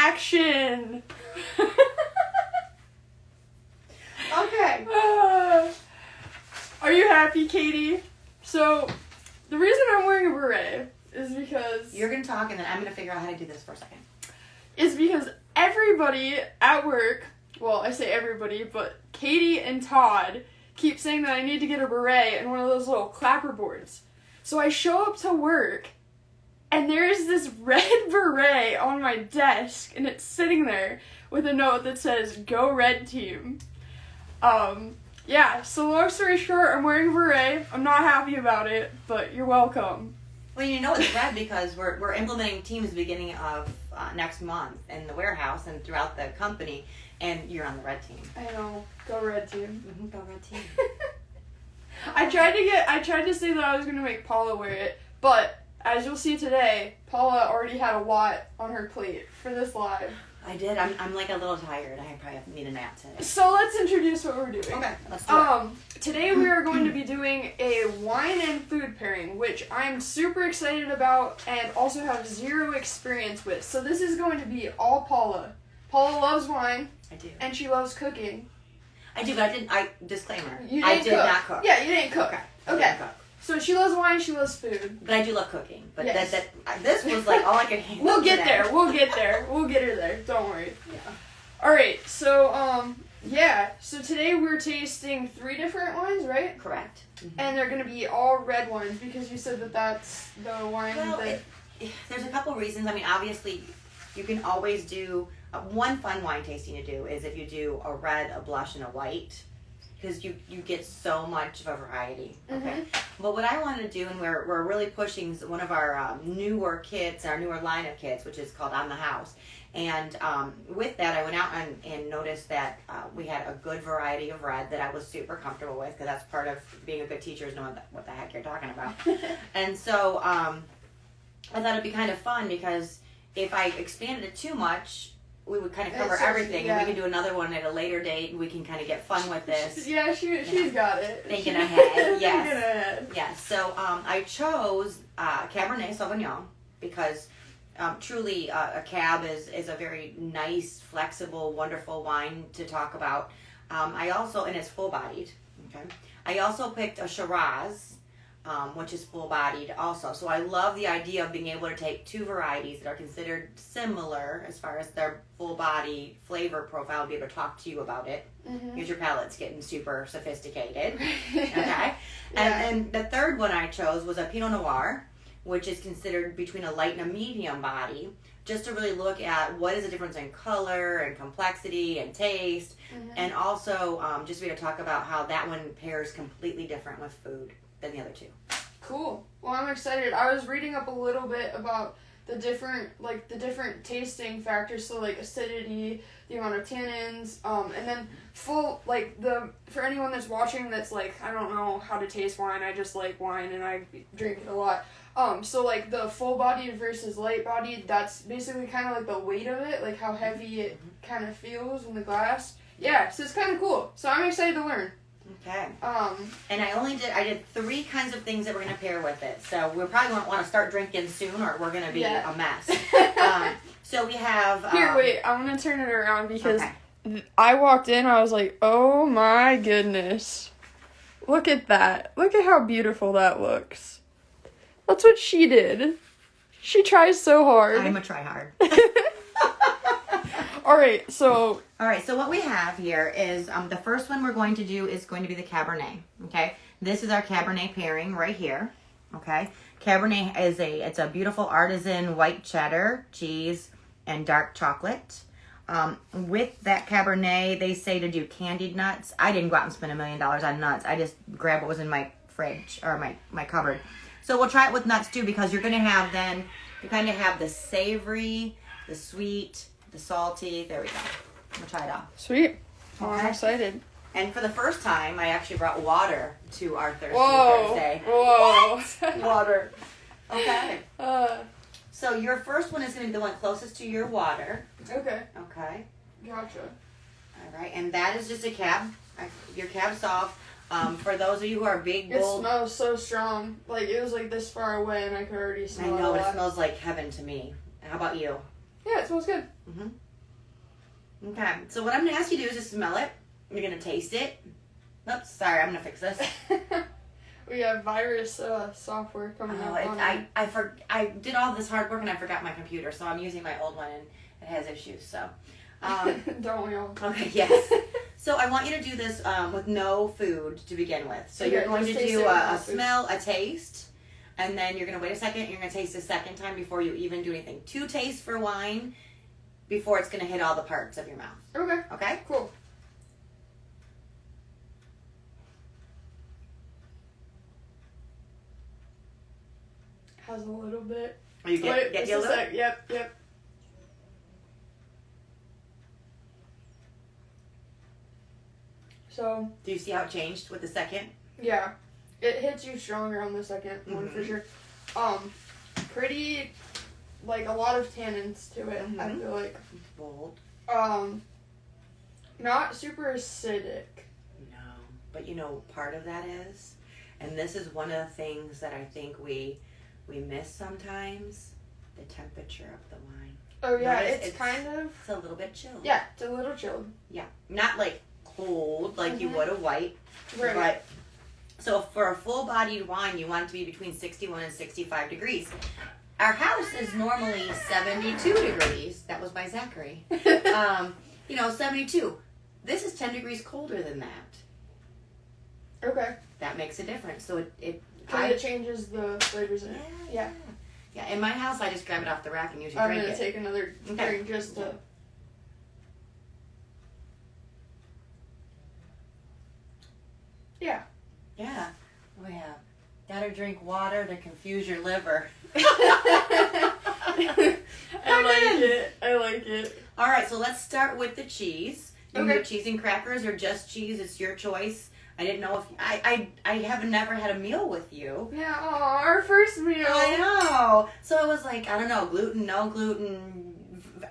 action. Okay. Are you happy, Katie? So, the reason I'm wearing a beret is because... You're going to talk and then I'm going to figure out how to do this for a second. Is because everybody at work, well, I say everybody, but Katie and Todd keep saying that I need to get a beret and one of those little clapper boards. So I show up to work, and there's this red beret on my desk, and it's sitting there with a note that says, "Go Red Team." Yeah, so long story short, I'm wearing a beret. I'm not happy about it, but you're welcome. Well, you know it's red because we're implementing teams beginning of next month in the warehouse and throughout the company, and you're on the red team. I know. Go Red Team. Mm-hmm, go red team. I tried to say that I was going to make Paula wear it, but as you'll see today, Paula already had a lot on her plate for this live. I did. I'm like a little tired. I probably need a nap today. So let's introduce what we're doing. Okay, let's do it. Today we are going to be doing a wine and food pairing, which I'm super excited about and also have zero experience with. So this is going to be all Paula. Paula loves wine. I do. And she loves cooking. I do, but disclaimer. I did not cook. Yeah, you didn't cook. Okay. So she loves wine, she loves food. But I do love cooking. But yes. this was like all I could handle. We'll get there. We'll get her there. Don't worry. Yeah. Alright, so, So today we're tasting 3 different wines, right? Correct. Mm-hmm. And they're going to be all red wines because you said that that's the wine that... There's a couple reasons. I mean, obviously, you can always do... one fun wine tasting to do is if you do a red, a blush, and a white. Because you get so much of a variety. Okay. Mm-hmm. But what I want to do, and we're really pushing one of our newer kits, our newer line of kits, which is called On the House. And with that, I went out and noticed that we had a good variety of red that I was super comfortable with, because that's part of being a good teacher is knowing what the heck you're talking about. And so I thought it'd be kind of fun, because if I expanded it too much, we would kind of cover everything, and we can do another one at a later date, and we can kind of get fun with this. Yeah, she's got it. Thinking ahead, yes. Thinking ahead. Yes, so I chose Cabernet Sauvignon because truly a Cab is a very nice, flexible, wonderful wine to talk about. I also, and it's full-bodied, okay? I also picked a Shiraz, which is full-bodied also. So I love the idea of being able to take 2 varieties that are considered similar as far as their full-body flavor profile, and be able to talk to you about it, because your palate's getting super sophisticated. Okay? And the third one I chose was a Pinot Noir, which is considered between a light and a medium body, just to really look at what is the difference in color and complexity and taste, and also just be able to talk about how that one pairs completely different with food than the other 2. Cool. Well, I'm excited. I was reading up a little bit about the different tasting factors, so like acidity, the amount of tannins, and then for anyone that's watching that's like, I don't know how to taste wine, I just like wine and I drink it a lot. So like the full bodied versus light bodied, that's basically kind of like the weight of it, like how heavy it kind of feels in the glass. Yeah, so it's kind of cool. So I'm excited to learn. Okay. And I did 3 kinds of things that we're going to pair with it. So we probably won't want to start drinking soon, or we're going to be a mess. So we have... Here, wait. I'm going to turn it around because I walked in, I was like, oh my goodness. Look at that. Look at how beautiful that looks. That's what she did. She tries so hard. I'm a try-hard. All right, so what we have here is the first one we're going to do is going to be the Cabernet, okay? This is our Cabernet pairing right here, okay? Cabernet it's a beautiful artisan white cheddar, cheese, and dark chocolate. With that Cabernet, they say to do candied nuts. I didn't go out and spend $1 million on nuts. I just grabbed what was in my fridge, or my cupboard. So we'll try it with nuts too, because you're going to have then, you kind of have the savory, the sweet, the salty. There we go. We'll try it out. Sweet. Oh, I'm excited. And for the first time, I actually brought water to our Thursday. Whoa. Water. Okay. So your first one is going to be the one closest to your water. Okay. Okay. Gotcha. All right. And that is just a Cab. Your Cab Sauv. For those of you who are big, bold... It smells so strong. Like, it was like this far away and I could already smell it. I know, it smells like heaven to me. How about you? Yeah, it smells good. Mm-hmm. Okay, so what I'm going to ask you to do is just smell it. You're going to taste it. Oops, sorry, I'm going to fix this. We have virus software coming up on it. I did all this hard work and I forgot my computer, so I'm using my old one and it has issues, so. Don't we all? Okay, yes. So I want you to do this with no food to begin with. So Okay, you're going to just do taste it a with smell, a taste, and then you're going to wait a second. You're going to taste a second time before you even do anything. 2 tastes for wine before it's going to hit all the parts of your mouth. Okay. Okay? Cool. Has a little bit. Are you get just you a a little? sec. Yep. So, Do you see how it changed with the second? yeah. It hits you stronger on the second one for sure. Pretty, like, a lot of tannins to it, I feel like. Bold. Not super acidic. No. But you know, part of that is, and this is one of the things that I think we miss sometimes, the temperature of the wine. Oh, yeah, Notice it's kind of... It's a little bit chilled. Yeah, it's a little chilled. Yeah. Not like cold like you would a white. Right. But, so for a full-bodied wine, you want it to be between 61 and 65 degrees. Our house is normally 72 degrees. That was by Zachary. 72. This is 10 degrees colder than that. Okay. That makes a difference. So it changes the flavors in it. Yeah. Yeah, in my house, I just grab it off the rack and usually I'm drink going it. to take another drink just to... Yeah. Yeah. Oh, yeah. Gotta drink water to confuse your liver. I like it. All right, so let's start with the cheese. You can Okay. do cheese and crackers or just cheese. It's your choice. I didn't know if... I have never had a meal with you. Yeah, our first meal. I know. So I was like, I don't know, gluten, no gluten.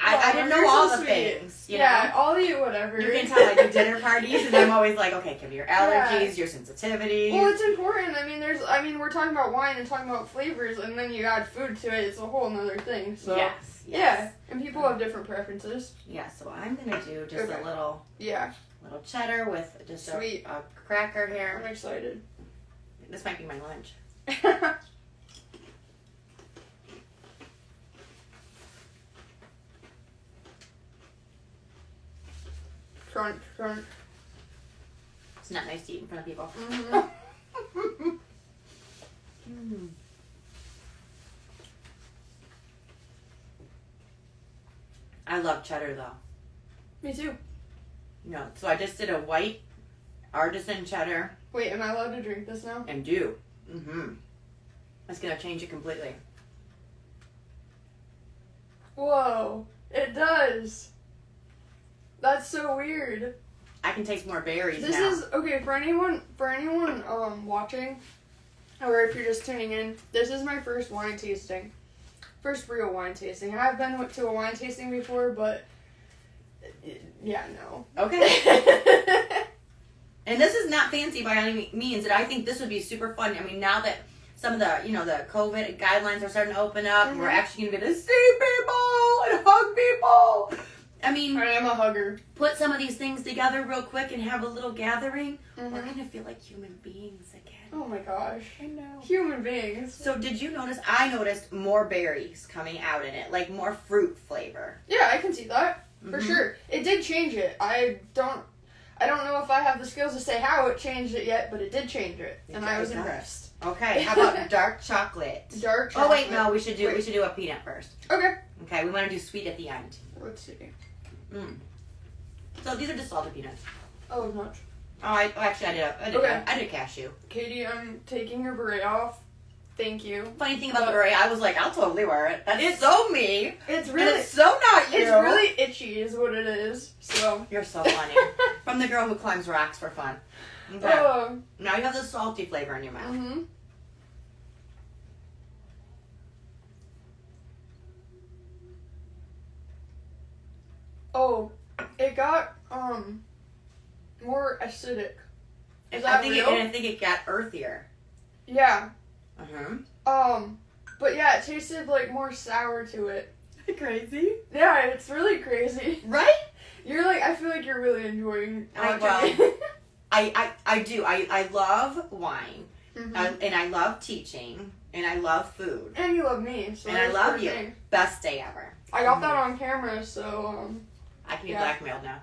I didn't know you're all so the sweet. things. You Yeah, know? I'll eat whatever. You can tell I do dinner parties, and I'm always like, okay, give me your allergies, your sensitivities. Well, it's important. We're talking about wine and talking about flavors, and then you add food to it. It's a whole nother thing. So Yes. yeah, and people have different preferences. Yeah, so I'm gonna do just a little cheddar with just Sweet. a cracker here. I'm excited. This might be my lunch. Crunch, crunch. It's not nice to eat in front of people. I love cheddar though. Me too. No, so I just did a white artisan cheddar. Wait, am I allowed to drink this now? And do. That's gonna change it completely. Whoa, it does. That's so weird. I can taste more berries This now. is okay for anyone watching, or if you're just tuning in. This is my first wine tasting, first real wine tasting. I've been to a wine tasting before, but yeah, no. Okay. And this is not fancy by any means, and I think this would be super fun. I mean, now that some of the, the COVID guidelines are starting to open up, and we're actually going to be able to see people and hug people. I mean, I am a hugger. Put some of these things together real quick and have a little gathering. We're going to feel like human beings again. Oh my gosh. I know. Human beings. So did you notice, I noticed more berries coming out in it, like more fruit flavor. Yeah, I can see that. For sure. It did change it. I don't know if I have the skills to say how it changed it yet, but it did change it. And I was impressed. Okay, how about dark chocolate? Dark chocolate. Oh wait, no, we should do a peanut first. Okay. Okay, we want to do sweet at the end. Let's see. So these are just salted peanuts. Oh, not. I did cashew. Katie, I'm taking your beret off. Thank you. Funny thing about the beret, I was like, I'll totally wear it. It's so me. It's really, and it's so not you. It's really itchy, is what it is. So you're so funny. From the girl who climbs rocks for fun. Okay. Now you have the salty flavor in your mouth. Oh, it got more acidic. Is I that real? think it got earthier. Yeah. Uh-huh. But yeah, it tasted like more sour to it. Crazy? Yeah, it's really crazy. Right? You're like, I feel like you're really enjoying I do. I love wine. And I love teaching. And I love food. And you love me. So and I love you. Thing. Best day ever. I got that on camera, so, I can be blackmailed now.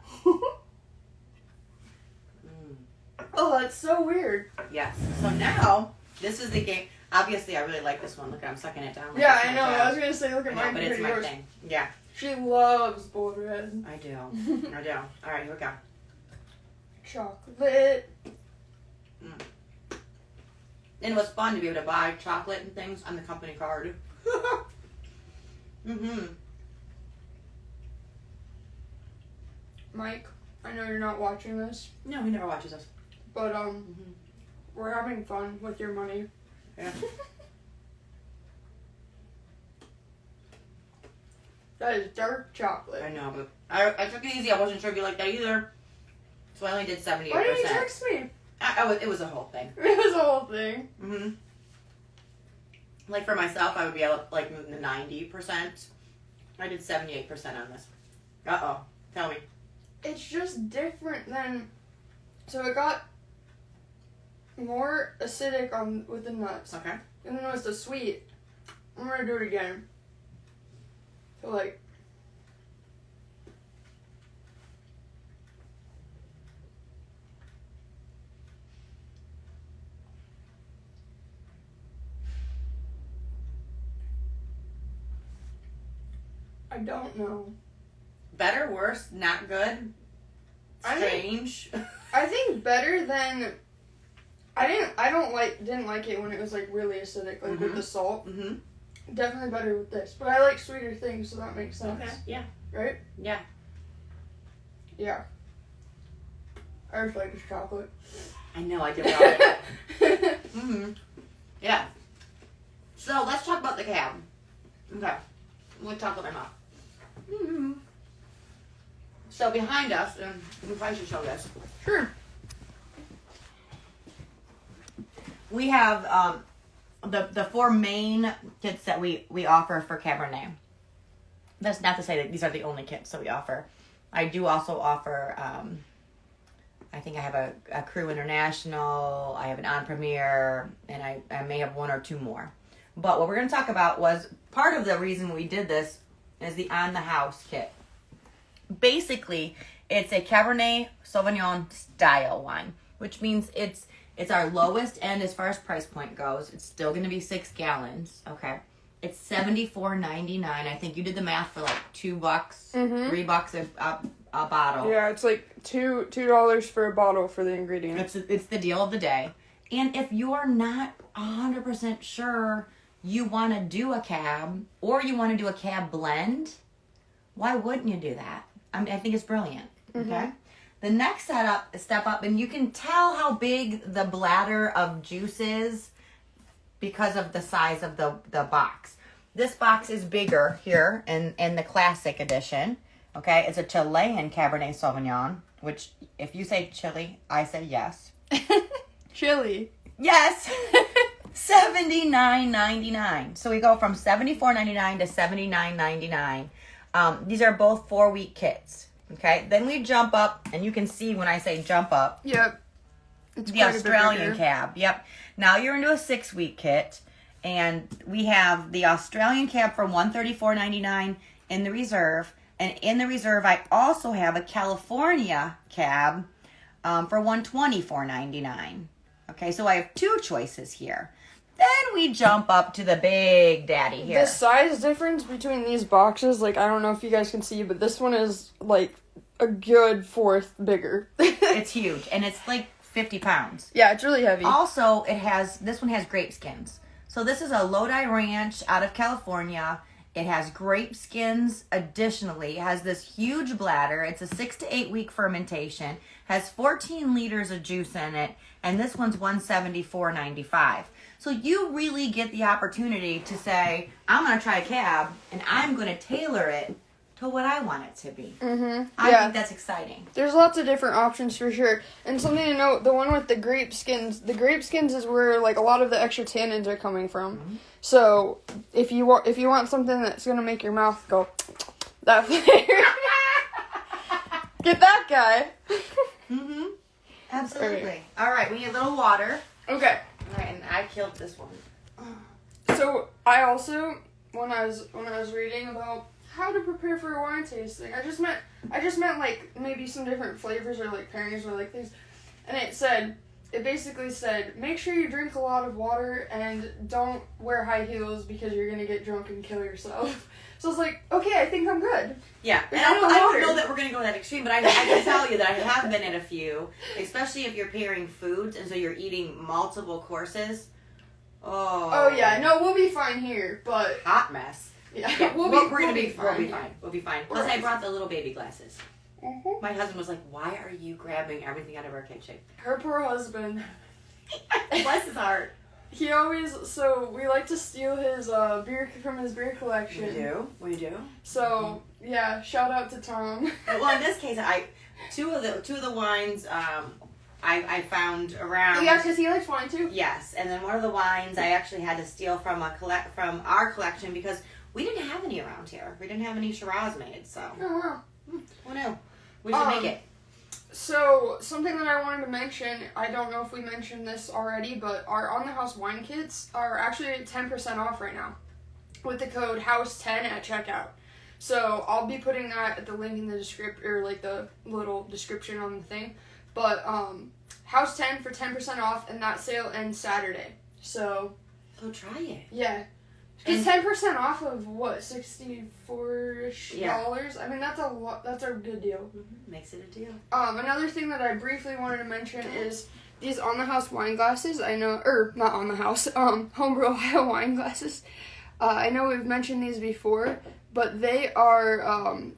Oh, that's so weird. Yes. So now, this is the game. Obviously, I really like this one. Look, I'm sucking it down. Like yeah, I know. I was going to say, look at mine. But it's my thing. Yeah. She loves bold red. I do. I do. All right, here we go. Chocolate. And it was fun to be able to buy chocolate and things on the company card. Mike, I know you're not watching this. No, he never watches us. But, we're having fun with your money. Yeah. That is dark chocolate. I know, but I took it easy. I wasn't sure if you liked that either. So I only did 78%. Why didn't you text me? It was a whole thing. It was a whole thing. Like for myself, I would be like moving to 90%. I did 78% on this. Uh-oh. Tell me. It's just different than... So it got more acidic with the nuts. Okay. And then it was the sweet. I'm going to do it again. So like... I don't know. Better, worse, not good, strange. I think better than... didn't like it when it was like really acidic, like with the salt. Definitely better with this, but I like sweeter things, so that makes sense. Okay. Yeah. Right? Yeah. Yeah. I just like this chocolate. I know, I did well. Yeah. So let's talk about the cab. Okay. We'll talk about my mouth. So behind us, and we probably should show this. Sure. We have the four main kits that we offer for Cabernet. That's not to say that these are the only kits that we offer. I do also offer, I think I have a Crew International, I have an On Premier, and I may have one or two more. But what we're going to talk about was part of the reason we did this is the On the House kit. Basically, it's a Cabernet Sauvignon style wine, which means it's our lowest end as far as price point goes. It's still going to be 6 gallons, okay? It's $74.99. I think you did the math for like $2, $3 a bottle. Yeah, it's like $2 for a bottle for the ingredients. It's the deal of the day. And if you're not 100% sure you want to do a cab or you want to do a cab blend, why wouldn't you do that? I mean, I think it's brilliant. Okay. The next step up, and you can tell how big the bladder of juice is because of the size of the box. This box is bigger here in the classic edition. Okay, it's a Chilean Cabernet Sauvignon, which if you say Chile, I say yes. Chili. Yes. $79.99. So we go from $74.99 to $79.99. These are both 4-week kits. Okay, then we jump up, and you can see when I say jump up. Yep. It's the Australian cab. Yep. Now you're into a 6-week kit, and we have the Australian cab for $134.99 in the reserve, and in the reserve I also have a California cab for $124.99. Okay, so I have 2 choices here. Then we jump up to the big daddy here. The size difference between these boxes, like, I don't know if you guys can see, but this one is, like, a good fourth bigger. It's huge, and it's, like, 50 pounds. Yeah, it's really heavy. Also, this one has grape skins. So this is a Lodi Ranch out of California. It has grape skins additionally. It has this huge bladder. It's a 6 to 8 week fermentation. Has 14 liters of juice in it, and this one's $174.95. So you really get the opportunity to say, I'm going to try a cab, and I'm going to tailor it to what I want it to be. Mm-hmm. I think that's exciting. There's lots of different options for sure. And something to note, the one with the grape skins is where like a lot of the extra tannins are coming from. Mm-hmm. So if you want something that's gonna make your mouth go that flavor, get that guy. Mm-hmm. Absolutely. All right, we need a little water. Okay. All right, and I killed this one. So I also, when I was reading about how to prepare for a wine tasting, I just meant like maybe some different flavors or like pairings or like things, and it basically said make sure you drink a lot of water and don't wear high heels because you're gonna get drunk and kill yourself. So I was like, okay, I think I'm good. Yeah, and I don't know that we're gonna go that extreme, but I can tell you that I have been at a few, especially if you're pairing foods and so you're eating multiple courses. Oh yeah, no, we'll be fine here, but hot mess. Yeah, we're gonna be fine. We'll be fine. Plus, I brought the little baby glasses. Mm-hmm. My husband was like, "Why are you grabbing everything out of our kitchen?" Her poor husband. Bless his heart. He always we like to steal his beer from his beer collection. We do. So yeah, shout out to Tom. Well, in this case, two of the wines I found around. Yeah, because he likes wine too. Yes, and then one of the wines I actually had to steal from our collection because we didn't have any around here. We didn't have any Shiraz made, so. Oh wow. Who knew? We should make it. So, something that I wanted to mention, I don't know if we mentioned this already, but our On the House wine kits are actually 10% off right now with the code HOUSE10 at checkout. So, I'll be putting that at the link in the description, or like the little description on the thing. But, HOUSE10 for 10% off, and that sale ends Saturday. So, go try it. Yeah. It's 10% off of what, $64-ish? Yeah. I mean, that's a lot. That's a good deal. Mm-hmm. Makes it a deal. Another thing that I briefly wanted to mention is these On the House wine glasses. I know, or not On the House, Homebrew Ohio wine glasses. I know we've mentioned these before, but they are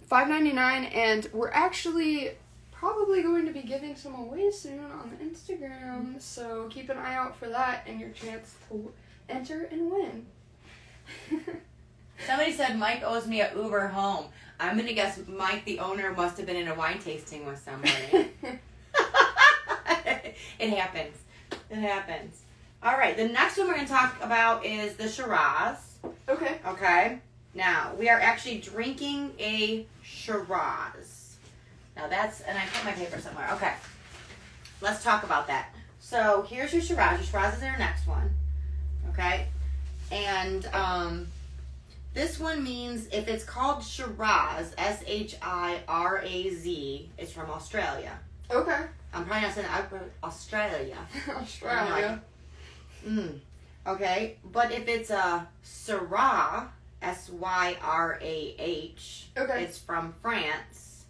$5.99, and we're actually probably going to be giving some away soon on Instagram. So keep an eye out for that and your chance to enter and win. Somebody said Mike owes me an Uber home. I'm going to guess Mike, the owner, must have been in a wine tasting with somebody. It happens. It happens. All right, the next one we're going to talk about is the Shiraz. Okay. Okay. Now, we are actually drinking a Shiraz. Now that's, and I put my paper somewhere. Okay. Let's talk about that. So, here's your Shiraz. Your Shiraz is our next one. Okay. And this one means if it's called Shiraz, Shiraz, it's from Australia. Okay. I'm probably not saying that. Australia. Australia. Okay. But if it's a Syrah, Syrah, okay, it's from France,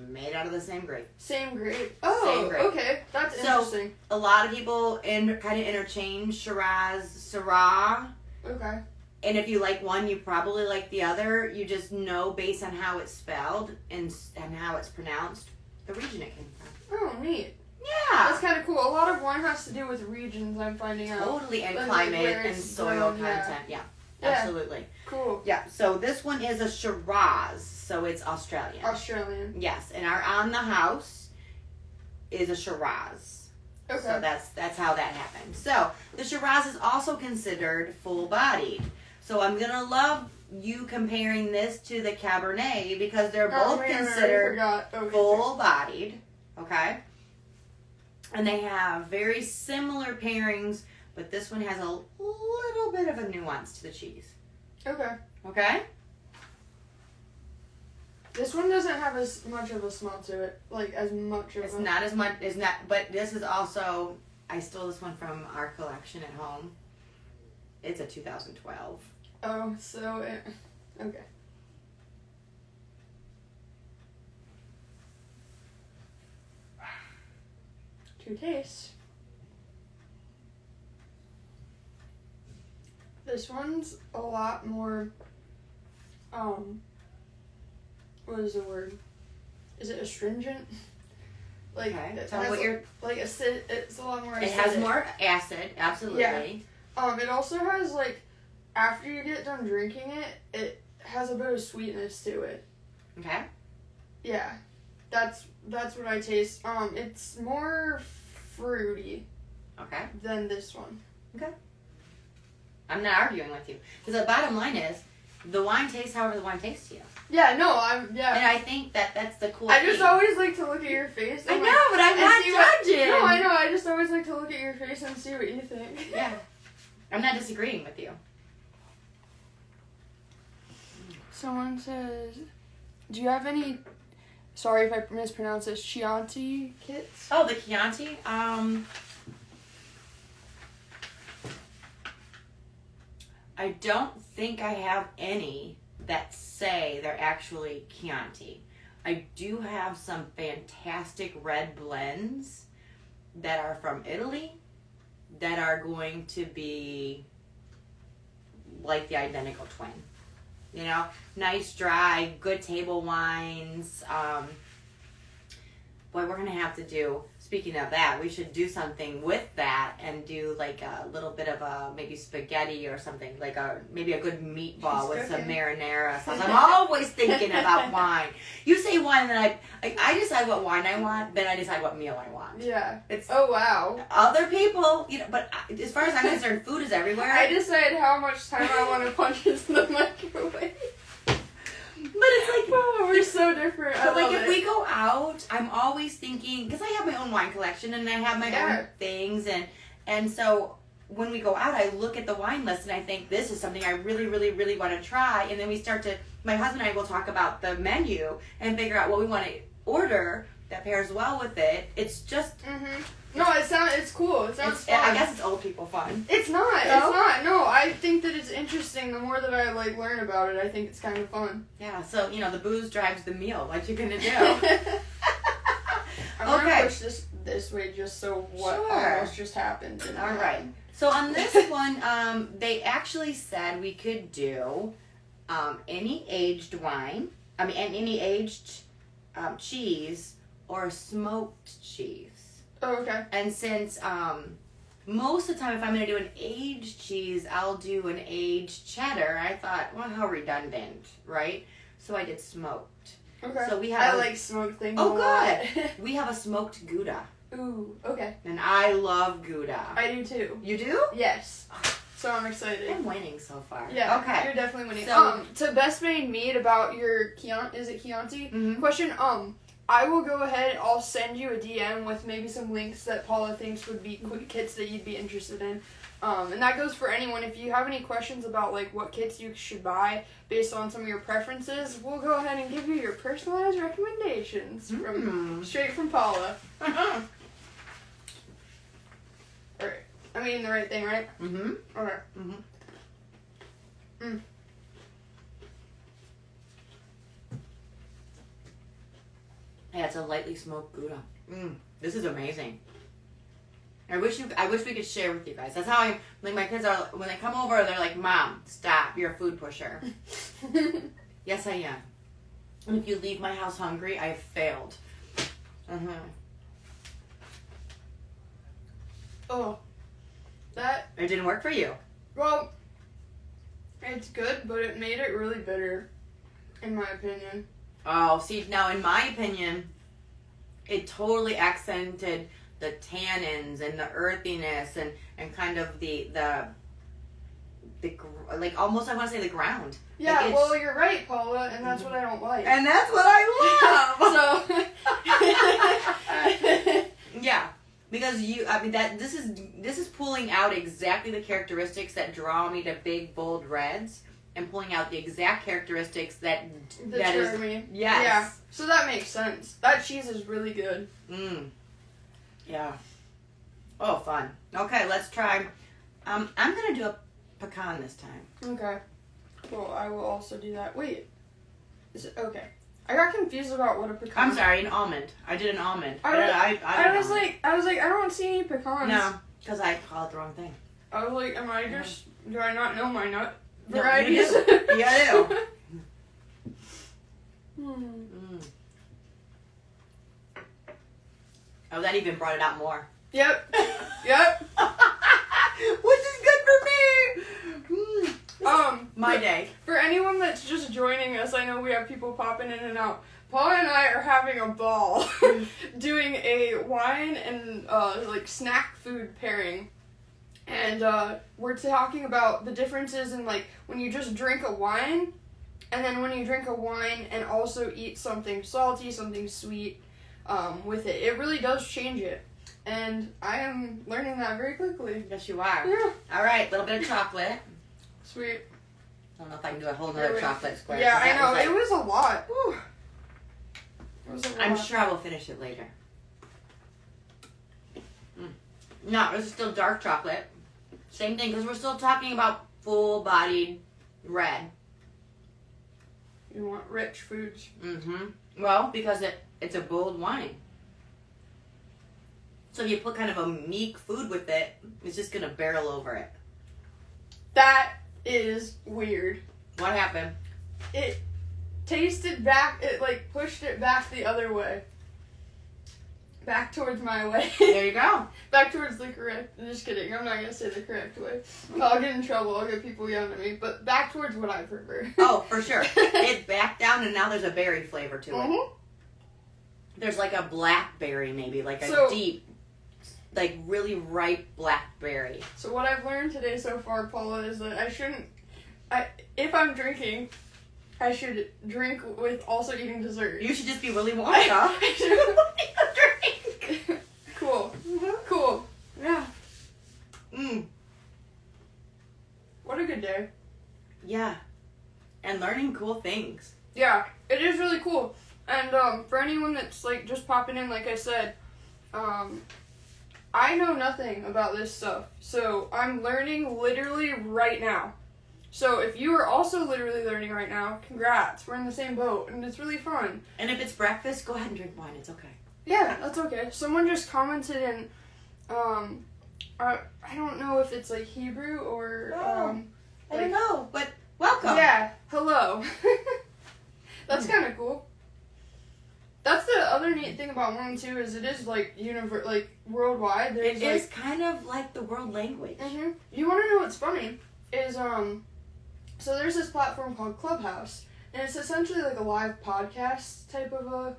made out of the same grape. Same grape. Oh, same grape. Okay. That's interesting. A lot of people kind of interchange Shiraz, Syrah. Okay. And if you like one, you probably like the other. You just know based on how it's spelled and how it's pronounced, the region it came from. Oh, neat. Yeah. That's kind of cool. A lot of wine has to do with regions, I'm finding out. Totally, and climate and soil content. Yeah. Absolutely. Cool. Yeah, so this one is a Shiraz, so it's Australian. Australian. Yes, and our On the House is a Shiraz. Okay. So that's how that happened. So the Shiraz is also considered full-bodied. So I'm going to love you comparing this to the Cabernet because they're both considered full-bodied. Okay? And they have very similar pairings, but this one has a little bit of a nuance to the cheese. Okay. Okay? This one doesn't have as much of a smell to it. Like, as much of It's not as much, but this is also, I stole this one from our collection at home. It's a 2012. Oh, so, okay. To taste. This one's a lot more, what is the word? Is it astringent? Like, okay. Tell me what you're... Like, acid, it's a lot more acidic. It has more acid, absolutely. Yeah. It also has, like, after you get done drinking it, it has a bit of sweetness to it. Okay. Yeah, that's what I taste. It's more fruity. Okay. Than this one. Okay. I'm not arguing with you because the bottom line is the wine tastes however the wine tastes to you. Yeah, no, And I think that's the cool I thing. just always like to look at your face. I know, but I'm not judging. No, I know. I just always like to look at your face and see what you think. Yeah. I'm not disagreeing with you. Someone says, do you have any, sorry if I mispronounce this, Chianti kits? Oh, the Chianti? I don't think I have any that say they're actually Chianti. I do have some fantastic red blends that are from Italy that are going to be like the identical twin. You know, nice, dry, good table wines. Boy, we're going to have to do, speaking of that, we should do something with that and do like a little bit of a maybe spaghetti or something, like maybe a good meatball with some marinara sauce. I'm always thinking about wine. You say wine, and then I decide what wine I want, then I decide what meal I want. Yeah. It's oh, wow. Other people, you know, but as far as I'm concerned, food is everywhere. I decide how much time I want to punch into the microwave. But it's like, oh, we're so different. But like if we go out, I'm always thinking, because I have my own wine collection and I have my own things, and so when we go out, I look at the wine list and I think this is something I really, really, really want to try, and then we start to, my husband and I will talk about the menu and figure out what we want to order that pairs well with it. It's just. Mm-hmm. No, it's cool. It sounds fun. I guess it's old people fun. It's not. No? It's not. No, I think that it's interesting. The more that I like learn about it, I think it's kind of fun. Yeah. So you know, the booze drives the meal. What you gonna do? I'm gonna push this way just so what almost just happened. All right. So on this one, they actually said we could do any aged wine. I mean, any aged cheese or smoked cheese. Oh, okay. And since most of the time if I'm going to do an aged cheese, I'll do an aged cheddar, I thought, well, how redundant, right? So I did smoked. Okay. So we have I like smoked things a lot. good. We have a smoked Gouda. Ooh, okay. And I love Gouda. I do too. You do? Yes. So I'm excited. I'm winning so far. Yeah. Okay. You're definitely winning. So, to best made mead about your Chianti, is it Chianti? Mm-hmm. Question, I will go ahead, I'll send you a DM with maybe some links that Paula thinks would be quick kits that you'd be interested in. And that goes for anyone. If you have any questions about like what kits you should buy based on some of your preferences, we'll go ahead and give you your personalized recommendations from straight from Paula. Alright. I mean the right thing, right? Mm-hmm. Okay. Mm-hmm. Mm. Yeah, it's a lightly smoked Gouda. This is amazing. I wish we could share with you guys. That's how like my kids are when they come over. They're like, "Mom, stop! You're a food pusher." Yes, I am. And if you leave my house hungry, I have failed. Oh, that it didn't work for you. Well, it's good, but it made it really bitter, in my opinion. Oh, see, now in my opinion, it totally accented the tannins and the earthiness and kind of the like almost I want to say the ground. Yeah, like well, you're right, Paula, and that's what I don't like. And that's what I love. Yeah, because this is pulling out exactly the characteristics that draw me to big bold reds. And pulling out the exact characteristics that deter me. Yes. Yeah. So that makes sense. That cheese is really good. Yeah. Oh, fun. Okay, let's try. I'm gonna do a pecan this time. Okay. Well, I will also do that. Wait. Is it okay? I got confused about what a pecan. I'm sorry, an almond. I did an almond. I was like, I don't see any pecans. No, because I called it the wrong thing. I was like, am I just? Do I not know my nut? No, varieties. you do. You do. Oh, that even brought it out more. Yep. Yep. Which is good for me. My day. For anyone that's just joining us, I know we have people popping in and out. Paula and I are having a ball doing a wine and like snack food pairing. And we're talking about the differences in like when you just drink a wine and then when you drink a wine and also eat something salty, something sweet with it. It really does change it. And I am learning that very quickly. Yes, you are. Yeah. All right, a little bit of chocolate. Sweet. I don't know if I can do a whole nother chocolate square. Yeah, I know. It was a lot. Whew. It was a lot. I'm sure I will finish it later. No, this is still dark chocolate. Same thing, because we're still talking about full-bodied red. You want rich foods. Mm-hmm. Well, because it's a bold wine. So if you put kind of a meek food with it, it's just going to barrel over it. That is weird. What happened? It tasted back, it like pushed it back the other way. Back towards my way. There you go. Back towards the correct, I'm just kidding, I'm not going to say the correct way. I'll get in trouble, I'll get people yelling at me, but back towards what I prefer. Oh, for sure. It backed down and now there's a berry flavor to it. Mm-hmm. There's like a blackberry maybe, like a deep, like really ripe blackberry. So what I've learned today so far, Paula, is that if I'm drinking, I should drink with also eating dessert. You should just be Willy Wonka. Drink. Cool. Mm-hmm. Cool. Yeah. What a good day. Yeah. And learning cool things. Yeah, it is really cool. And for anyone that's like just popping in, like I said, I know nothing about this stuff. So I'm learning literally right now. So if you are also literally learning right now, congrats. We're in the same boat and it's really fun. And if it's breakfast, go ahead and drink wine. It's okay. Yeah, that's okay. Someone just commented in, I don't know if it's like Hebrew or, I don't know, but welcome. Yeah, hello. That's kind of cool. That's the other neat thing about wine too, is it is like worldwide. It is kind of like the world language. Mm-hmm. You want to know what's funny? Is so there's this platform called Clubhouse, and it's essentially like a live podcast type of a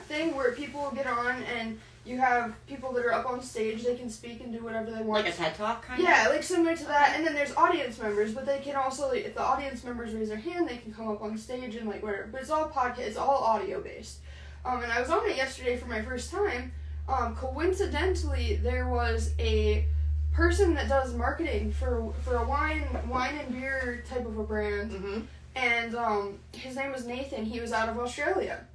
thing where people get on and you have people that are up on stage. They can speak and do whatever they want. Like a TED Talk kind of? Yeah, like similar to that. And then there's audience members, but they can also, like, if the audience members raise their hand, they can come up on stage and like whatever. But it's all podcast. It's all audio based. And I was on it yesterday for my first time. Coincidentally, there was a person that does marketing for a wine and beer type of a brand. Mm-hmm. And his name was Nathan. He was out of Australia.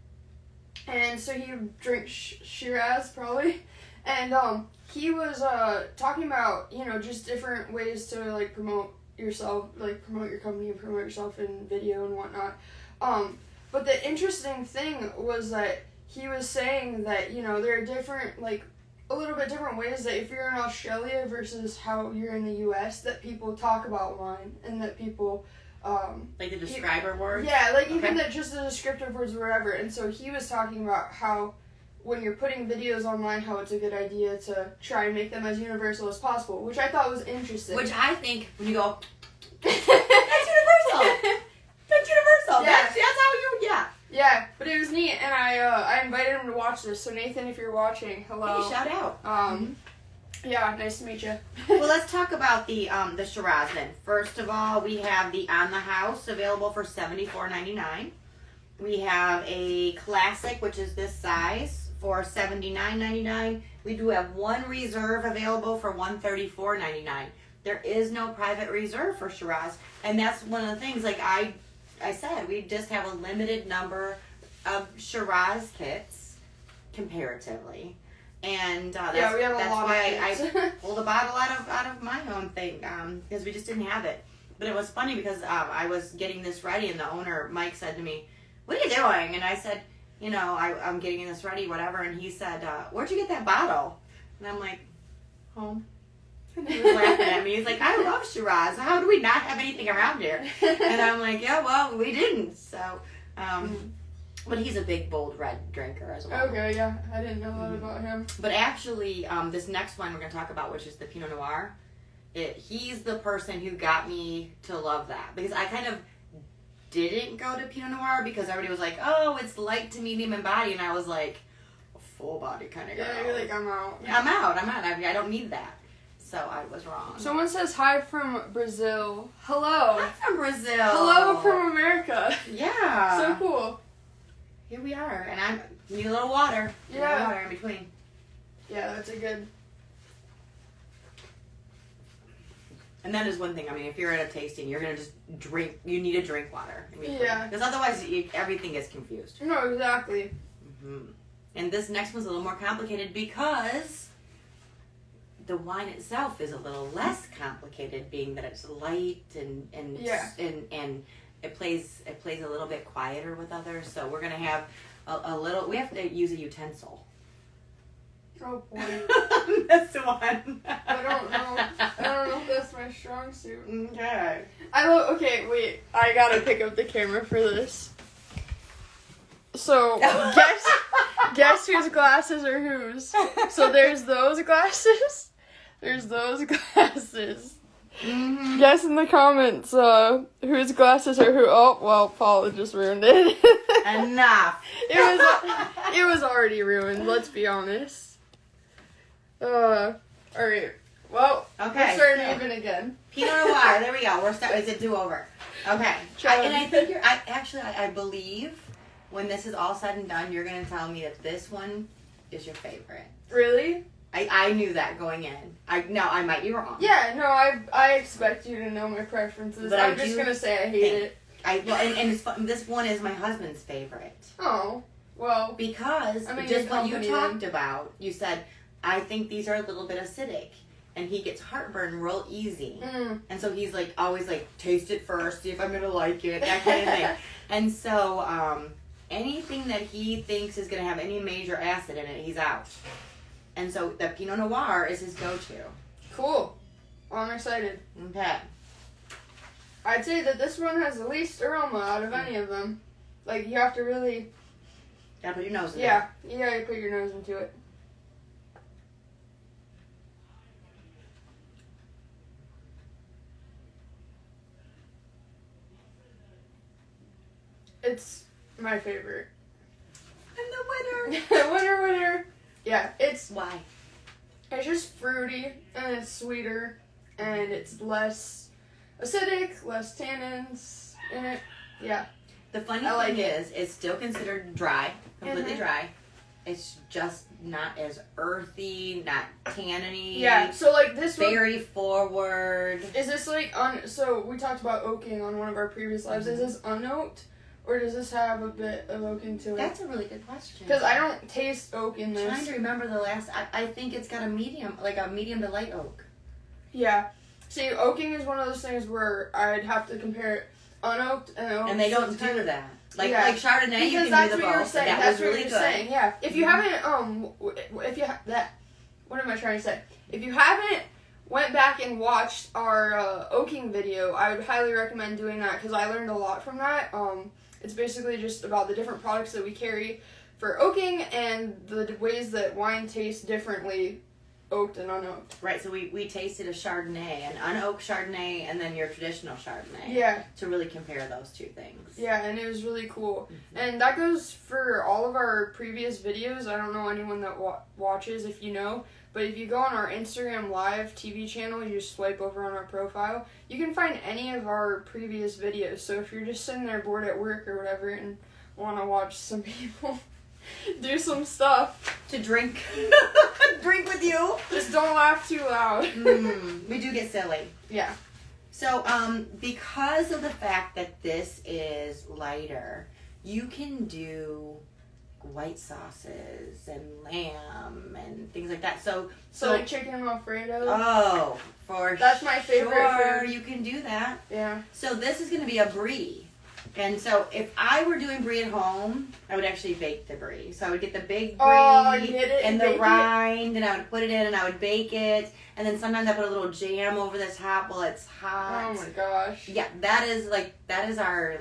And so he drinks Shiraz, probably. And he was talking about, just different ways to, like, promote yourself, like, promote your company and promote yourself in video and whatnot. But the interesting thing was that he was saying that, there are different, like, a little bit different ways that if you're in Australia versus how you're in the U.S., that people talk about wine and that people... like the describer words? Yeah, like even just the descriptive words or whatever. And so he was talking about how when you're putting videos online, how it's a good idea to try and make them as universal as possible, which I thought was interesting. Which I think, when you go, that's universal! That's universal! Yeah. That's how you, Yeah, but it was neat, and I invited him to watch this. So Nathan, if you're watching, hello. Hey, shout out. Yeah, nice to meet you. Well, let's talk about the Shiraz then. First of all, we have the On the House available for $74.99. We have a Classic, which is this size, for $79.99. We do have one Reserve available for $134.99. There is no private reserve for Shiraz, and that's one of the things. Like I said, we just have a limited number of Shiraz kits comparatively. And that's we have a lot why of I pulled a bottle out of my own thing, because we just didn't have it. But it was funny because I was getting this ready, and the owner, Mike, said to me, "What are you doing?" And I said, I'm getting this ready, whatever. And he said, "Where'd you get that bottle?" And I'm like, "Home." And he was laughing at me. He's like, "I love Shiraz. How do we not have anything around here?" And I'm like, "Yeah, well, we didn't." So, but he's a big, bold red drinker as well. Okay, yeah. I didn't know that about him. But actually, this next one we're going to talk about, which is the Pinot Noir, he's the person who got me to love that, because I kind of didn't go to Pinot Noir because everybody was like, oh, it's light to medium in body, and I was like, a full body kind of girl. Yeah, you're like, I'm out. I'm out. I don't need that. So I was wrong. Someone says hi from Brazil. Hello. Hi from Brazil. Hello from America. Yeah. So cool. Here we are, and I need a little water. Yeah. A little water in between. Yeah, that's a good. And that is one thing. I mean, if you're at a tasting, you're gonna just drink. You need to drink water. Yeah. Because otherwise, everything gets confused. No, exactly. Mm-hmm. And this next one's a little more complicated because the wine itself is a little less complicated, being that it's light and it plays a little bit quieter with others. So we're gonna have a little. We have to use a utensil. Oh boy. This one. I don't know if that's my strong suit. Okay. Okay, wait. I gotta pick up the camera for this. So, guess whose glasses are whose? So there's those glasses. There's those glasses. Mm-hmm. Guess in the comments whose glasses are who. Oh, well, Paula just ruined it. Enough. It was already ruined, let's be honest. Alright. Well, okay, we're starting even again. Pinot Noir, there we go. It's a do-over. Okay. And I think I believe when this is all said and done, you're going to tell me that this one is your favorite. Really? I knew that going in. I might be wrong. Yeah, no, I expect you to know my preferences. But I'm just going to say I hate it. And it's fun, this one is my husband's favorite. Oh, well. Because just what you talked about, you said, I think these are a little bit acidic. And he gets heartburn real easy. Mm. And so he's like, always like, taste it first, see if I'm going to like it, that kind of thing. And so, anything that he thinks is going to have any major acid in it, he's out. And so the Pinot Noir is his go-to. Cool. Well, I'm excited. Okay. I'd say that this one has the least aroma out of any of them. Like, you have to really... Gotta put your nose in there. Yeah, you gotta put your nose into it. It's my favorite. I'm the winner. winner. Yeah, it's... Why? It's just fruity, and it's sweeter, and it's less acidic, less tannins in it. Yeah. The funny thing is, it's still considered dry, completely dry. It's just not as earthy, not tanniny. Yeah, so like this very forward. Is this like, so we talked about oaking on one of our previous lives. Mm-hmm. Is this unoaked? Or does this have a bit of oak into it? That's a really good question. Because I don't taste oak in this. I'm trying to remember the last... I think it's got a medium to light oak. Yeah. See, oaking is one of those things where I'd have to compare it unoaked and oaked. And they don't do that. Like Chardonnay, because you can that's do the what you're both. saying. That that's was really what good. You're saying. Yeah. If you haven't, what am I trying to say? If you haven't went back and watched our oaking video, I would highly recommend doing that because I learned a lot from that. It's basically just about the different products that we carry for oaking and the ways that wine tastes differently, oaked and unoaked. Right, so we tasted a Chardonnay, an unoaked Chardonnay, and then your traditional Chardonnay. Yeah. To really compare those two things. Yeah, and it was really cool. Mm-hmm. And that goes for all of our previous videos. I don't know anyone that watches, if you know. But if you go on our Instagram Live TV channel, you just swipe over on our profile, you can find any of our previous videos. So if you're just sitting there bored at work or whatever and want to watch some people do some stuff. To drink. Drink with you. Just don't laugh too loud. We do get silly. Yeah. So, because of the fact that this is lighter, you can do white sauces and lamb and things like that. So like chicken Alfredo. Oh, for that's my favorite. Sure, you can do that. Yeah. So this is going to be a Brie, and so if I were doing Brie at home, I would actually bake the Brie. So I would get the big Brie and the rind, and I would put it in, and I would bake it, and then sometimes I put a little jam over the top while it's hot. Oh my gosh. Yeah, that is our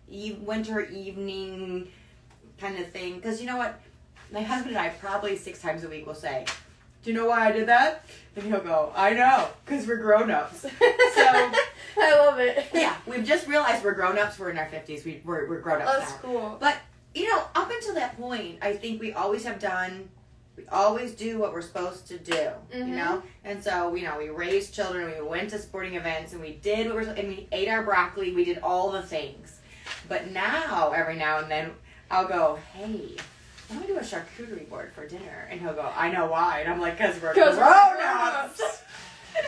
winter evening kind of thing. Because you know what? My husband and I probably 6 times a week will say, do you know why I did that? And he'll go, I know, because we're grown-ups. So, I love it. yeah, we've just realized we're grown-ups. We're in our 50s. We're grown-ups now. That's cool. But, you know, up until that point, I think we always do what we're supposed to do, you know? And so, you know, we raised children, we went to sporting events, and we did what and we ate our broccoli, we did all the things. But now, every now and then, I'll go, hey, why don't we do a charcuterie board for dinner? And he'll go, I know why. And I'm like, because we're grown-ups.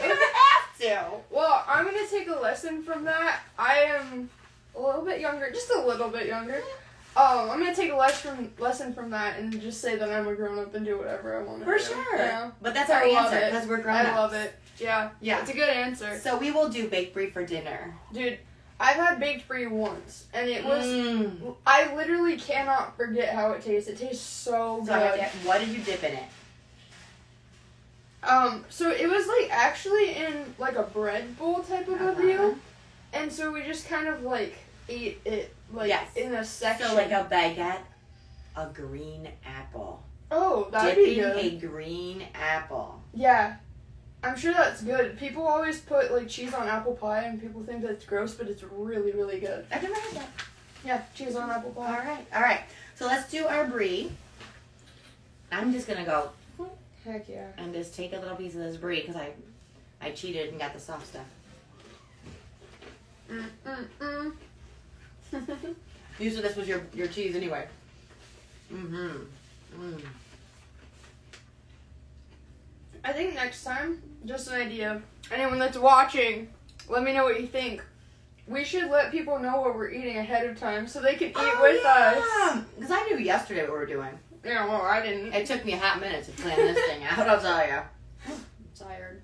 We don't have to. Well, I'm going to take a lesson from that. I am a little bit younger, just a little bit younger. I'm going to take a lesson from that and just say that I'm a grown-up and do whatever I want to do. For sure. Yeah. But that's our answer, because we're grown-ups. I love it. Yeah. Yeah. It's a good answer. So we will do baked brie for dinner. Dude, I've had baked brie once, and it was, I literally cannot forget how it tastes. It tastes so good. What did you dip in it? So it was like actually in like a bread bowl type of a deal, and so we just kind of like ate it like in a section. So like a baguette, a green apple. Oh, that'd be Dipping good. a green apple. Yeah, I'm sure that's good. People always put like cheese on apple pie, and people think that's gross, but it's really, really good. I've never had that. Yeah, cheese on apple pie. All right. So let's do our brie. I'm just gonna go. Heck yeah. And just take a little piece of this brie because I cheated and got the soft stuff. Usually this was your cheese anyway. I think next time, just an idea, anyone that's watching, let me know what you think. We should let people know what we're eating ahead of time so they can eat with us. Because I knew yesterday what we were doing. Yeah, well, I didn't. It took me a hot minute to plan this thing out, I'll tell you. I'm tired.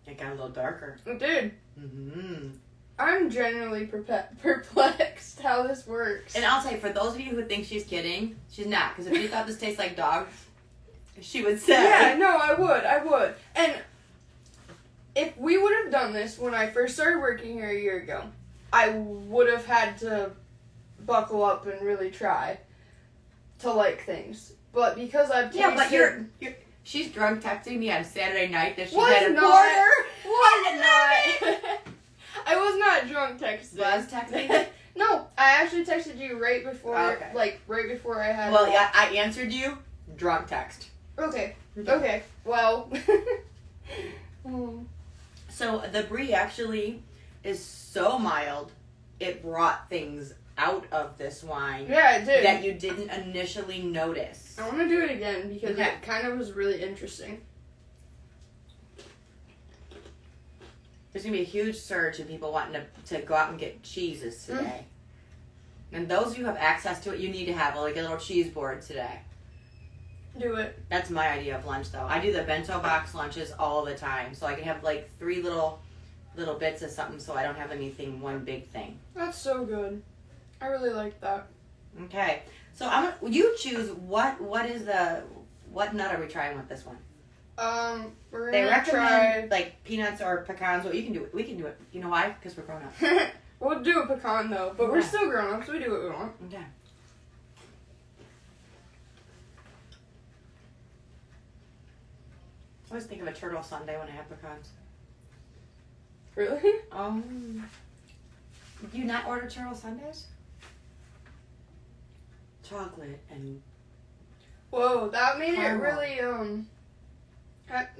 It got a little darker. It did. Mm-hmm. I'm genuinely perplexed how this works. And I'll say, for those of you who think she's kidding, she's not. Because if you thought this tastes like dog, she would say. Yeah, no, I would. And if we would have done this when I first started working here a year ago, I would have had to buckle up and really try to like things. But because I've tasted... Yeah, but you're she's drunk texting me on Saturday night that she was had a not, porter. Was not. I was not drunk texting. Was texting? No, I actually texted you right before, right before I had... Well, yeah, I answered you, drunk text. Okay, well... So the brie actually is so mild, it brought things out of this wine. Yeah, it did. That you didn't initially notice. I want to do it again because it kind of was really interesting. There's going to be a huge surge in people wanting to go out and get cheeses today. And those of you who have access to it, you need to have like a little cheese board today. Do it. That's my idea of lunch, though. I do the bento box lunches all the time, so I can have like 3 little bits of something, so I don't have anything one big thing. That's so good. I really like that. Okay, so you choose what nut are we trying with this one? We're They gonna recommend like peanuts or pecans. Well, you can do it. We can do it. You know why? Because we're grown up. We'll do a pecan though, but we're still grown up, so we do what we want. Okay. I always think of a turtle sundae when I have pecans. Really? Do you not order turtle sundaes? Chocolate and... Whoa, that made caramel. it really,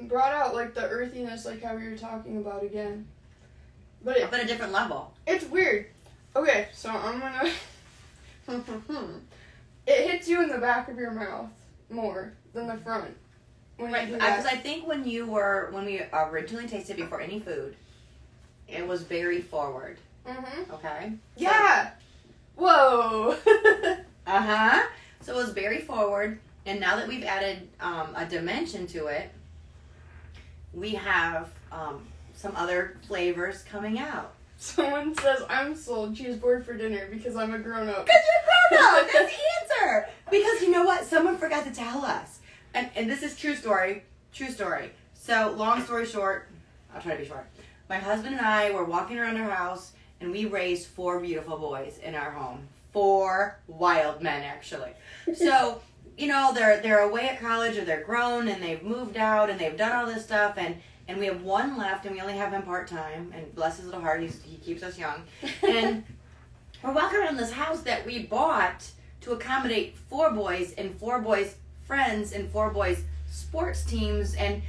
brought out, like, the earthiness, like how we were talking about again. But a different level. It's weird. Okay, so I'm gonna... It hits you in the back of your mouth more than the front. Right, because I think when we originally tasted before any food, it was very forward. Mm-hmm. Okay? Yeah! Whoa! So it was very forward, and now that we've added a dimension to it, we have some other flavors coming out. Someone says, I'm sold cheese board for dinner because I'm a grown-up. Because you're grown-up! That's the answer! Because you know what? Someone forgot to tell us. And this is true story. So, long story short, I'll try to be short. My husband and I were walking around our house, and we raised 4 beautiful boys in our home. 4 wild men, actually. So, you know, they're away at college, or they're grown and they've moved out and they've done all this stuff, and we have one left, and we only have him part-time, and bless his little heart, he keeps us young. And we're walking around this house that we bought to accommodate 4 boys and 4 boys' friends and 4 boys' sports teams and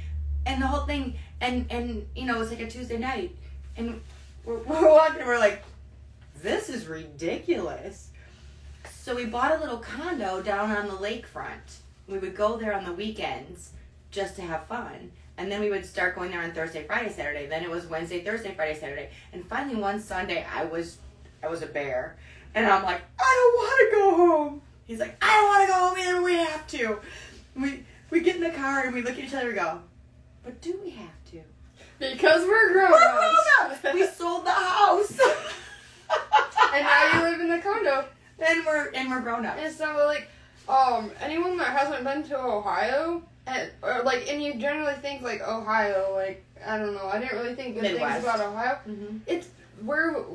the whole thing. And you know, it's like a Tuesday night, and we're walking and we're like, this is ridiculous. So we bought a little condo down on the lakefront. We would go there on the weekends just to have fun. And then we would start going there on Thursday, Friday, Saturday. Then it was Wednesday, Thursday, Friday, Saturday. And finally one Sunday I was a bear. And I'm like, I don't want to go home. He's like, I don't want to go home either. We have to. We get in the car and we look at each other and go, but do we have to? Because we're grown-ups. We sold the house. And now you live in the condo. And we're grown-ups. And it's not like, anyone that hasn't been to Ohio, and you generally think, like, Ohio, like, I don't know, I didn't really think good Midwest. things about Ohio. Mm-hmm. It's where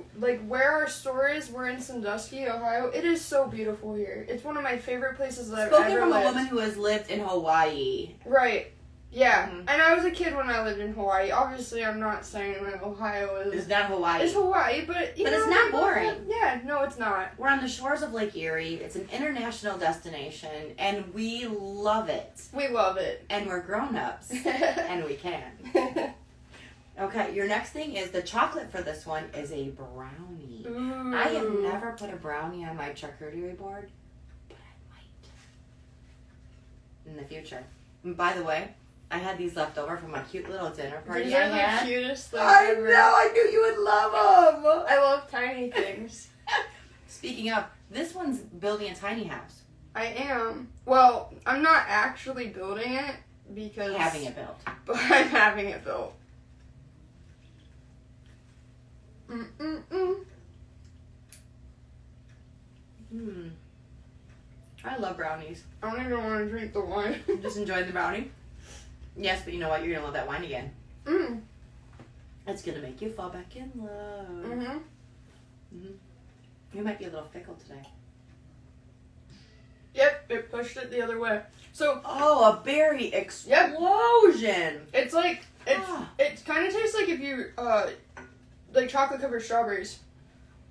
our store is, we're in Sandusky, Ohio. It is so beautiful here. It's one of my favorite places that I've ever lived. Spoken from a woman who has lived in Hawaii. Right. Yeah. Mm-hmm. And I was a kid when I lived in Hawaii. Obviously, I'm not saying that Ohio is... It's not Hawaii. It's Hawaii, but... But it's not boring. Yeah, no, it's not. We're on the shores of Lake Erie. It's an international destination, and we love it. We love it. And we're grown-ups, and we can. Okay, your next thing is the chocolate for this one is a brownie. Ooh. I have never put a brownie on my charcuterie board, but I might in the future. And by the way, I had these left over from a cute little dinner party These I are had. the cutest things I ever. know, I knew you would love them. I love tiny things. Speaking of, this one's building a tiny house. I am. Well, I'm not actually building it because... Having it built. But I'm having it built. Mm-mm-mm. I love brownies. I don't even want to drink the wine. You just enjoyed the brownie? Yes, but you know what? You're going to love that wine again. Mm. It's going to make you fall back in love. Mm-hmm. Mm-hmm. You might be a little fickle today. Yep, it pushed it the other way. So... Oh, a berry explosion! It's like... It kind of tastes like if you... like chocolate covered strawberries.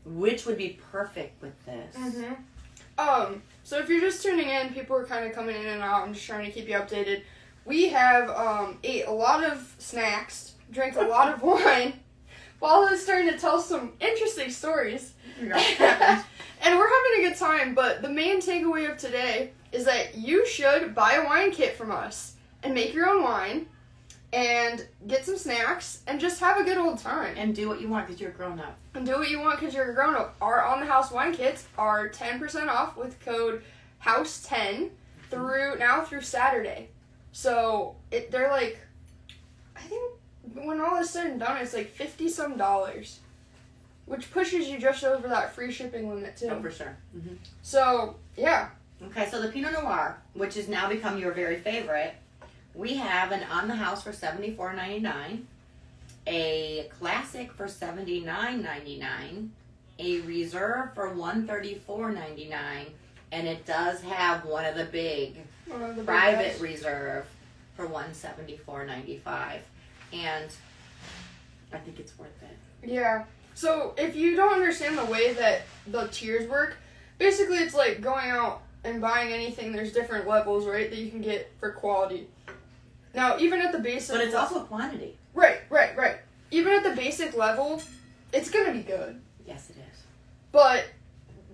Which would be perfect with this. Mm-hmm. So if you're just tuning in, people are kind of coming in and out. I'm just trying to keep you updated. We have ate a lot of snacks, drank a lot of wine, while I was starting to tell some interesting stories. And we're having a good time, but the main takeaway of today is that you should buy a wine kit from us and make your own wine. And get some snacks and just have a good old time. And do what you want because you're a grown-up. And do what you want because you're a grown-up. Our on-the-house wine kits are 10% off with code HOUSE10 through Saturday. So they're like, I think when all is said and done, it's like $50-some, which pushes you just over that free shipping limit too. Oh, for sure. Mm-hmm. So yeah. Okay, so the Pinot Noir, which has now become your very favorite. We have an on the house for $74.99, a classic for $79.99, a reserve for $134.99, and it does have one of the big private reserve for $174.95. And I think it's worth it. Yeah. So if you don't understand the way that the tiers work, basically it's like going out and buying anything. There's different levels, right, that you can get for quality. Now, even at the basic... But it's also quantity. Right. Even at the basic level, it's going to be good. Yes, it is. But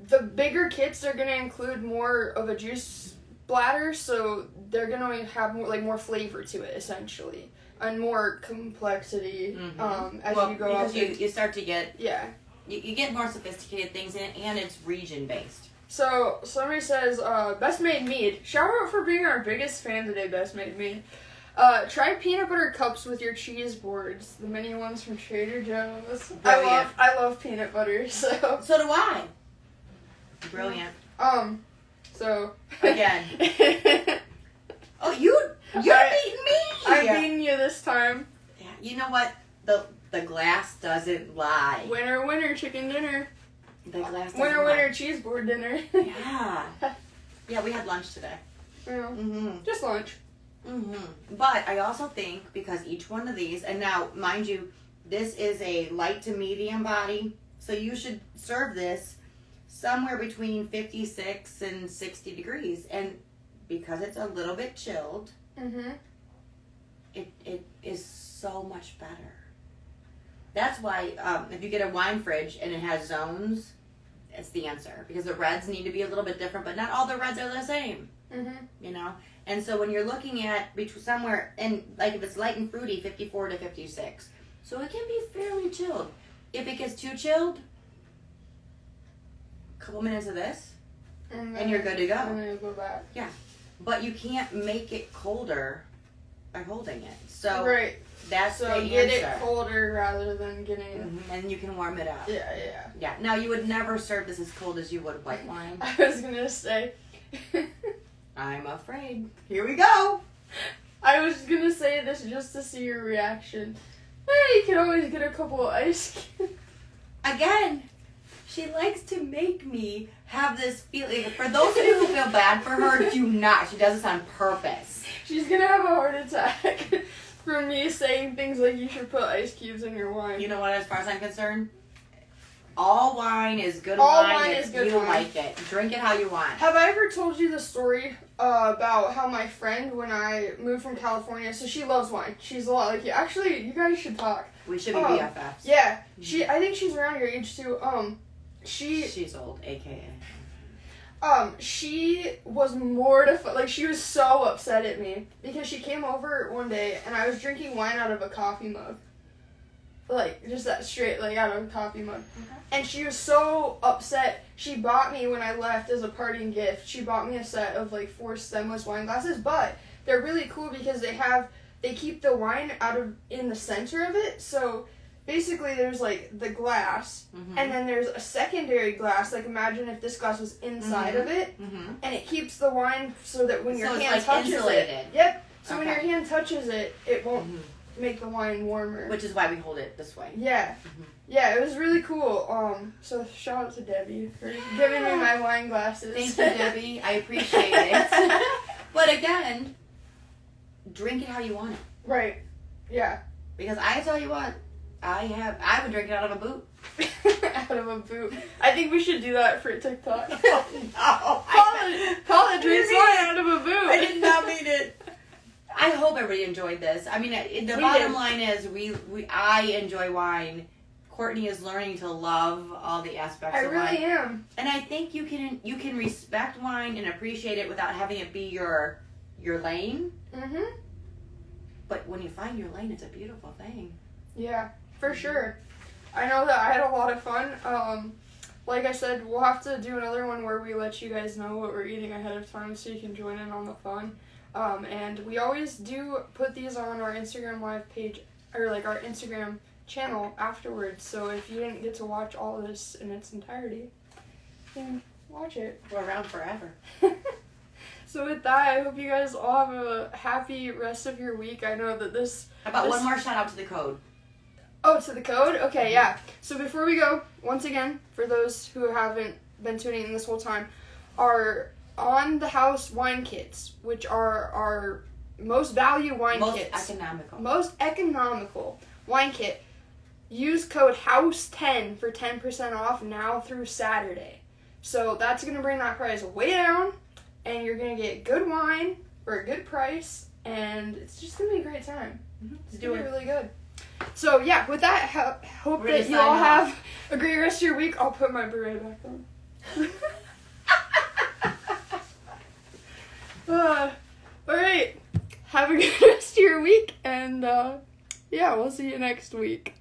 the bigger kits are going to include more of a juice bladder, so they're going to have more flavor to it, essentially. And more complexity as you go up. Because you start to get... Yeah. You get more sophisticated things in it, and it's region-based. So, somebody says, Best Made Mead. Shout out for being our biggest fan today, Best Made Mead. Try peanut butter cups with your cheese boards. The mini ones from Trader Joe's. Brilliant. I love peanut butter, so. So do I. Brilliant. So. Again. Oh, you're beating me! I'm beating you this time. Yeah, you know what? The glass doesn't lie. Winner, winner, chicken dinner. The glass winner cheese board dinner. Yeah. Yeah, we had lunch today. Yeah. Mm-hmm. Just lunch. Mm-hmm. But I also think, because each one of these, and now, mind you, this is a light to medium body, so you should serve this somewhere between 56 and 60 degrees. And because it's a little bit chilled, it is so much better. That's why if you get a wine fridge and it has zones, it's the answer. Because the reds need to be a little bit different, but not all the reds are the same. You know? And so when you're looking at between somewhere, and like if it's light and fruity, 54 to 56. So it can be fairly chilled. If it gets too chilled, a couple minutes of this, and you're good to go. And then you go back. Yeah. But you can't make it colder by holding it. So right. That's so the get answer. it colder rather than getting it. And you can warm it up. Yeah. Yeah. Now you would never serve this as cold as you would white wine. I was gonna say. I'm afraid. Here we go. I was gonna say this just to see your reaction. Hey, you can always get a couple of ice cubes. Again, she likes to make me have this feeling. For those of you who feel bad for her, do not. She does this on purpose. She's gonna have a heart attack from me saying things like you should put ice cubes in your wine. You know what, as far as I'm concerned? All wine is good All wine wine if is good you wine. like it. Drink it how you want. Have I ever told you the story about how my friend, when I moved from California, so she loves wine. She's a lot like you. Actually, you guys should talk. We should be BFFs. Yeah. I think she's around your age too. She's old, aka. She was mortified. Like, she was so upset at me because she came over one day and I was drinking wine out of a coffee mug. Like, just that straight, like, out of a coffee mug. Okay. And she was so upset. She bought me, when I left as a parting gift, she bought me a set of, like, 4 stemless wine glasses. But they're really cool because they keep the wine in the center of it. So basically there's, like, the glass, and then there's a secondary glass. Like, imagine if this glass was inside of it, and it keeps the wine so that when your hand touches insulated. it. Yep. So when your hand touches it, it won't make the wine warmer. Which is why we hold it this way. Yeah. Yeah, it was really cool. So shout out to Debbie for giving me my wine glasses. Thank you, Debbie. I appreciate it. But again, drink it how you want it. Right. Yeah. Because I tell you what, I would drink it out of a boot. Out of a boot. I think we should do that for TikTok. No. Call it drinks wine out of a boot. I did not mean it. I hope everybody enjoyed this. I mean, the bottom line is I enjoy wine. Courtney is learning to love all the aspects of wine. I really am. And I think you can respect wine and appreciate it without having it be your lane. But when you find your lane, it's a beautiful thing. Yeah, for sure. I know that I had a lot of fun. Like I said, we'll have to do another one where we let you guys know what we're eating ahead of time so you can join in on the fun. And we always do put these on our Instagram live page, or like our Instagram channel afterwards. So if you didn't get to watch all of this in its entirety, then watch it. We're around forever. So with that, I hope you guys all have a happy rest of your week. I know that this... How about one more shout out to the code? Oh, to the code? Okay, yeah. So before we go, once again, for those who haven't been tuning in this whole time, our On the House wine kits, which are our most value wine kits. Most economical wine kit. Use code HOUSE10 for 10% off now through Saturday. So that's going to bring that price way down, and you're going to get good wine for a good price, and it's just going to be a great time. It's going to be really good. So yeah, with that, hope that you all have a great rest of your week. I'll put my beret back on. Alright, have a good rest of your week, and yeah, we'll see you next week.